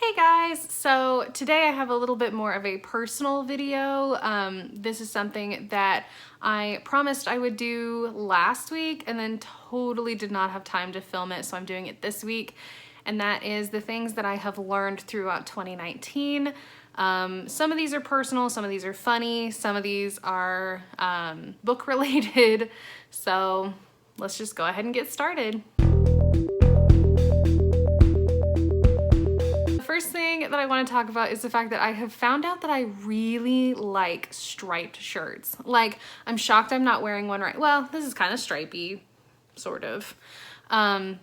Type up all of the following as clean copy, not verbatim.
Hey guys! So today I have a little bit more of a personal video. This is something that I promised I would do last week and then totally did not have time to film it, so I'm doing it this week. And that is the things that I have learned throughout 2019. Some of these are personal, some of these are funny, some of these are book related. So let's just go ahead and get started. First thing that I want to talk about is the fact that I have found out that I really like striped shirts. Like, I'm shocked I'm not wearing one right. Well, this is kind of stripey, sort of. I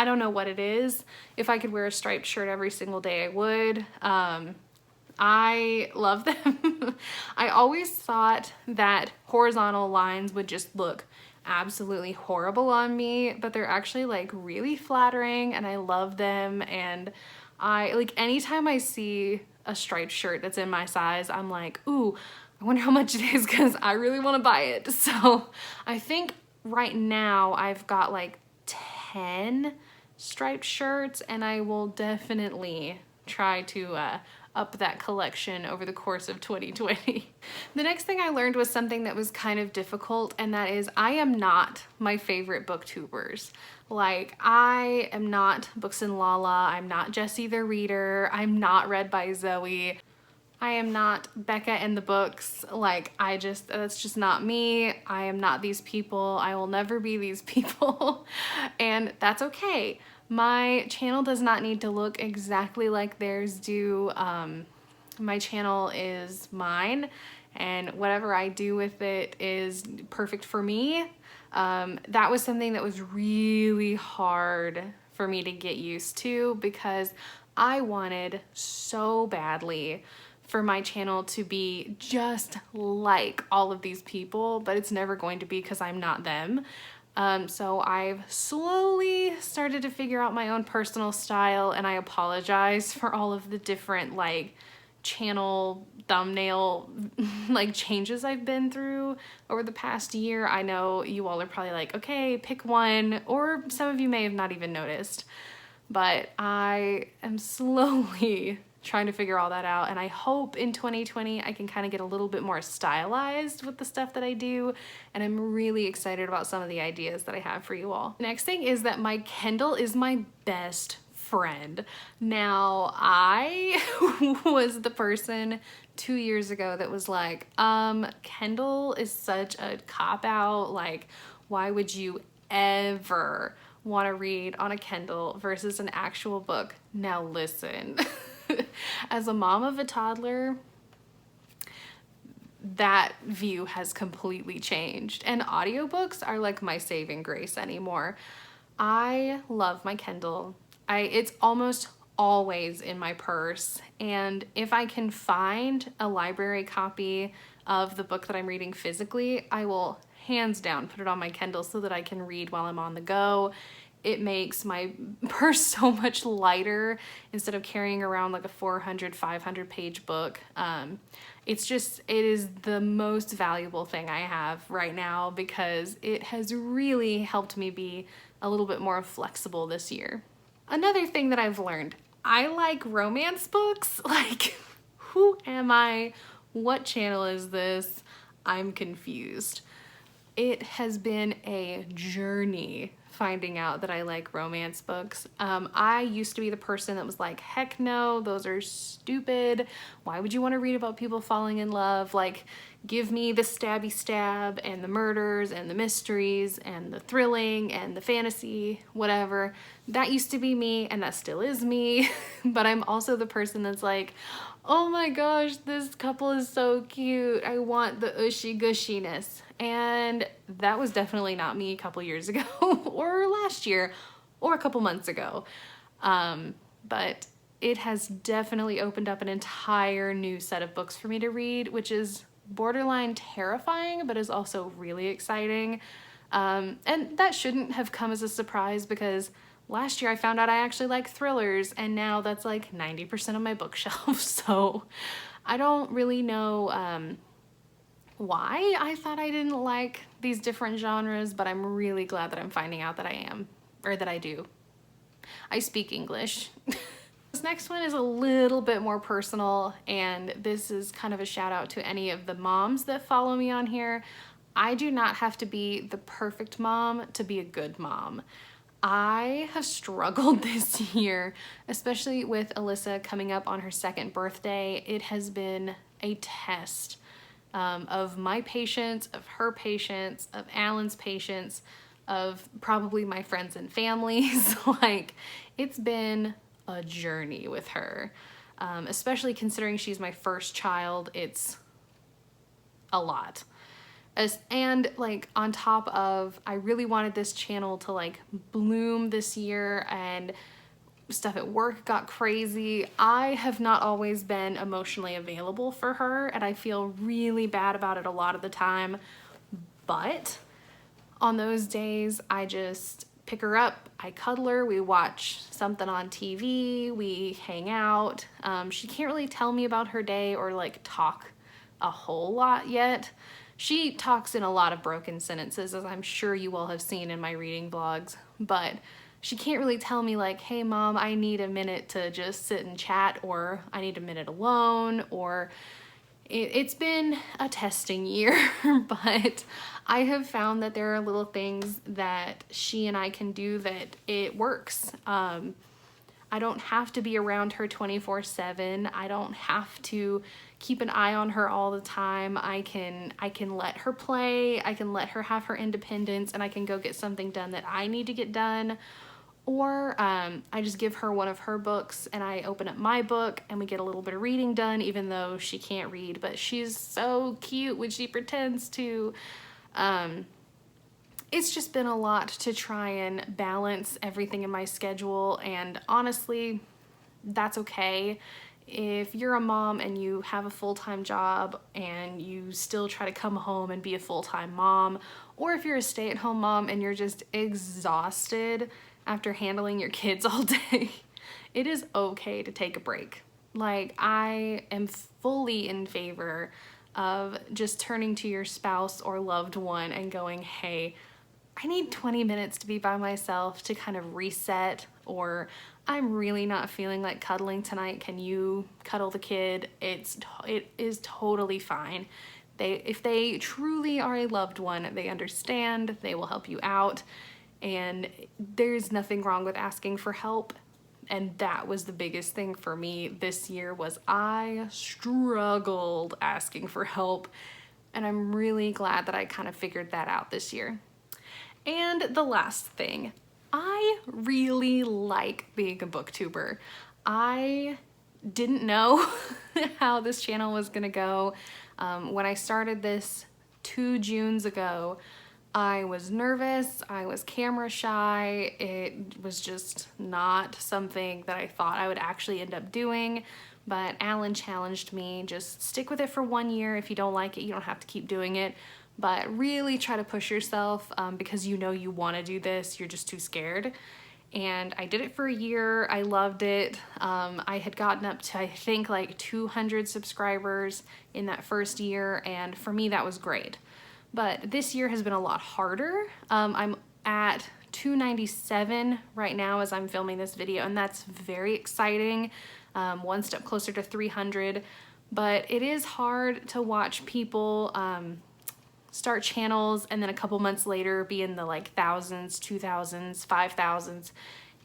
don't know what it is. If I could wear a striped shirt every single day, I would. I love them. I always thought that horizontal lines would just look absolutely horrible on me, but they're actually like really flattering and I love them. And I like anytime I see a striped shirt that's in my size, I'm like, ooh, I wonder how much it is because I really want to buy it. So I think right now I've got like 10 striped shirts and I will definitely try to up that collection over the course of 2020. The next thing I learned was something that was kind of difficult, and that is I am not my favorite booktubers. Like, I am not Books and Lala, I'm not Jessie the Reader, I'm not Read by Zoe, I am not Becca and the Books. Like, that's just not me. I am not these people. I will never be these people. And that's okay. My channel does not need to look exactly like theirs do. My channel is mine, and whatever I do with it is perfect for me. That was something that was really hard for me to get used to because I wanted so badly for my channel to be just like all of these people, but it's never going to be because I'm not them. So I've slowly started to figure out my own personal style, and I apologize for all of the different like channel thumbnail like changes I've been through over the past year. I know you all are probably like, okay, pick one, or some of you may have not even noticed, but I am slowly trying to figure all that out, and I hope in 2020 I can kind of get a little bit more stylized with the stuff that I do, and I'm really excited about some of the ideas that I have for you all. The next thing is that my Kindle is my best friend. Now, I was the person 2 years ago that was like, Kindle is such a cop-out, like, why would you ever want to read on a Kindle versus an actual book? Now listen. As a mom of a toddler, that view has completely changed, and audiobooks are like my saving grace anymore. I love my Kindle. It's almost always in my purse, and if I can find a library copy of the book that I'm reading physically, I will hands down put it on my Kindle so that I can read while I'm on the go. It makes my purse so much lighter instead of carrying around like a 400, 500 page book. It is the most valuable thing I have right now because it has really helped me be a little bit more flexible this year. Another thing that I've learned, I like romance books. Like, who am I? What channel is this? I'm confused. It has been a journey finding out that I like romance books. I used to be the person that was like, heck no, those are stupid. Why would you want to read about people falling in love? Like, give me the stabby stab and the murders and the mysteries and the thrilling and the fantasy, whatever. That used to be me, and that still is me. But I'm also the person that's like, oh my gosh, this couple is so cute. I want the ushy gushiness. And that was definitely not me a couple years ago or last year or a couple months ago. But it has definitely opened up an entire new set of books for me to read, which is borderline terrifying, but is also really exciting. And that shouldn't have come as a surprise because last year I found out I actually like thrillers, and now that's like 90% of my bookshelf. So I don't really know why I thought I didn't like these different genres, but I'm really glad that I'm finding out that I am, or that I do. I speak English. this next one is a little bit more personal, and this is kind of a shout out to any of the moms that follow me on here. I do not have to be the perfect mom to be a good mom. I have struggled this year, especially with Alyssa coming up on her 2nd birthday. It has been a test of my patience, of her patience, of Alan's patience, of probably my friends and family. So like, it's been a journey with her, especially considering she's my first child. It's a lot. And like, on top of, I really wanted this channel to like bloom this year, and stuff at work got crazy. I have not always been emotionally available for her, and I feel really bad about it a lot of the time. But on those days, I just pick her up, I cuddle her, we watch something on TV, we hang out. She can't really tell me about her day or like talk a whole lot yet. She talks in a lot of broken sentences, as I'm sure you all have seen in my reading vlogs, but she can't really tell me like, hey mom, I need a minute to just sit and chat, or I need a minute alone, or it's been a testing year, but I have found that there are little things that she and I can do that it works. I don't have to be around her 24/7. I don't have to keep an eye on her all the time. I can let her play, I can let her have her independence, and I can go get something done that I need to get done. Or I just give her one of her books and I open up my book and we get a little bit of reading done, even though she can't read, but she's so cute when she pretends to. It's just been a lot to try and balance everything in my schedule, and honestly, that's okay. If you're a mom and you have a full-time job and you still try to come home and be a full-time mom, or if you're a stay-at-home mom and you're just exhausted after handling your kids all day, it is okay to take a break. Like, I am fully in favor of just turning to your spouse or loved one and going, hey, I need 20 minutes to be by myself to kind of reset, or I'm really not feeling like cuddling tonight. Can you cuddle the kid? It is totally fine. If they truly are a loved one, they understand, they will help you out, and there's nothing wrong with asking for help. And that was the biggest thing for me this year, was I struggled asking for help, and I'm really glad that I kind of figured that out this year. And the last thing, I really like being a booktuber. I didn't know how this channel was gonna go. When I started this 2 Junes ago, I was nervous, I was camera shy, it was just not something that I thought I would actually end up doing, but Alan challenged me, just stick with it for 1 year. If you don't like it, you don't have to keep doing it, but really try to push yourself, because you know you want to do this, you're just too scared. And I did it for a year, I loved it. I had gotten up to, I think, like 200 subscribers in that first year, and for me that was great. But this year has been a lot harder. I'm at 297 right now as I'm filming this video, and that's very exciting. One step closer to 300, but it is hard to watch people start channels and then a couple months later be in the like thousands, 2,000s, 5,000s.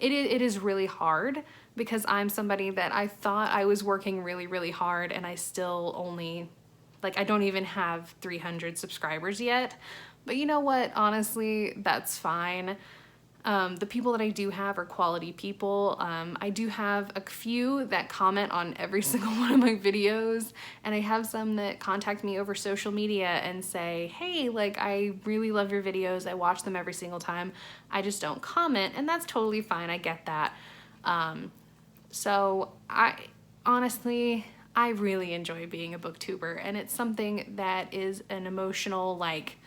It is really hard, because I'm somebody that I thought I was working really, really hard, and I still only, like, I don't even have 300 subscribers yet. But you know what? Honestly, that's fine. The people that I do have are quality people. I do have a few that comment on every single one of my videos, and I have some that contact me over social media and say, hey, like, I really love your videos, I watch them every single time, I just don't comment, and that's totally fine, I get that. So honestly, I really enjoy being a booktuber, and it's something that is an emotional, like,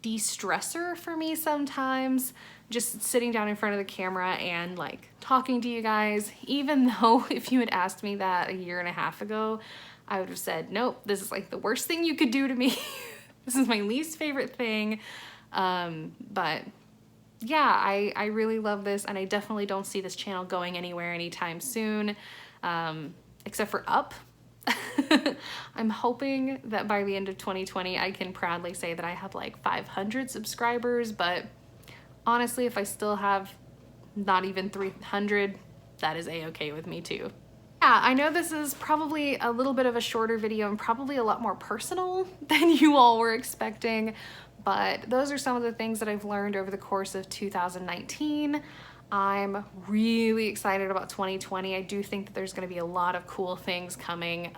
de-stressor for me sometimes, just sitting down in front of the camera and like talking to you guys, even though if you had asked me that a year and a half ago, I would have said, nope, this is like the worst thing you could do to me. This is my least favorite thing. But yeah, I really love this, and I definitely don't see this channel going anywhere anytime soon, except for up. I'm hoping that by the end of 2020 I can proudly say that I have like 500 subscribers, but honestly, if I still have not even 300, that is a-okay with me too. Yeah, I know this is probably a little bit of a shorter video and probably a lot more personal than you all were expecting, but those are some of the things that I've learned over the course of 2019. I'm really excited about 2020. I do think that there's going to be a lot of cool things coming.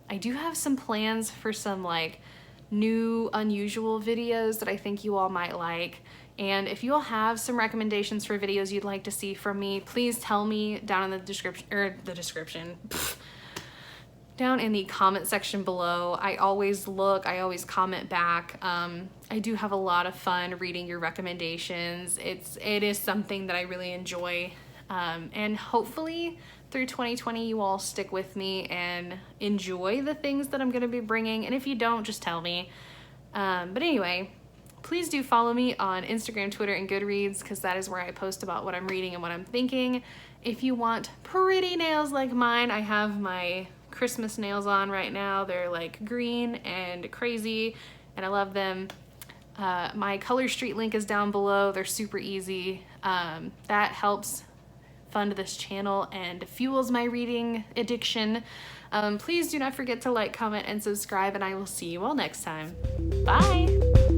I do have some plans for some like new unusual videos that I think you all might like. And if you all have some recommendations for videos you'd like to see from me, please tell me down in the description, down in the comment section below. I always look, I always comment back. I do have a lot of fun reading your recommendations. It is something that I really enjoy. And hopefully through 2020 you all stick with me and enjoy the things that I'm gonna be bringing. And if you don't, just tell me. But anyway, please do follow me on Instagram, Twitter, and Goodreads, because that is where I post about what I'm reading and what I'm thinking. If you want pretty nails like mine, I have my Christmas nails on right now. They're like green and crazy, and I love them. My Color Street link is down below. They're super easy. That helps fund this channel and fuels my reading addiction. Please do not forget to like, comment, and subscribe, and I will see you all next time. Bye!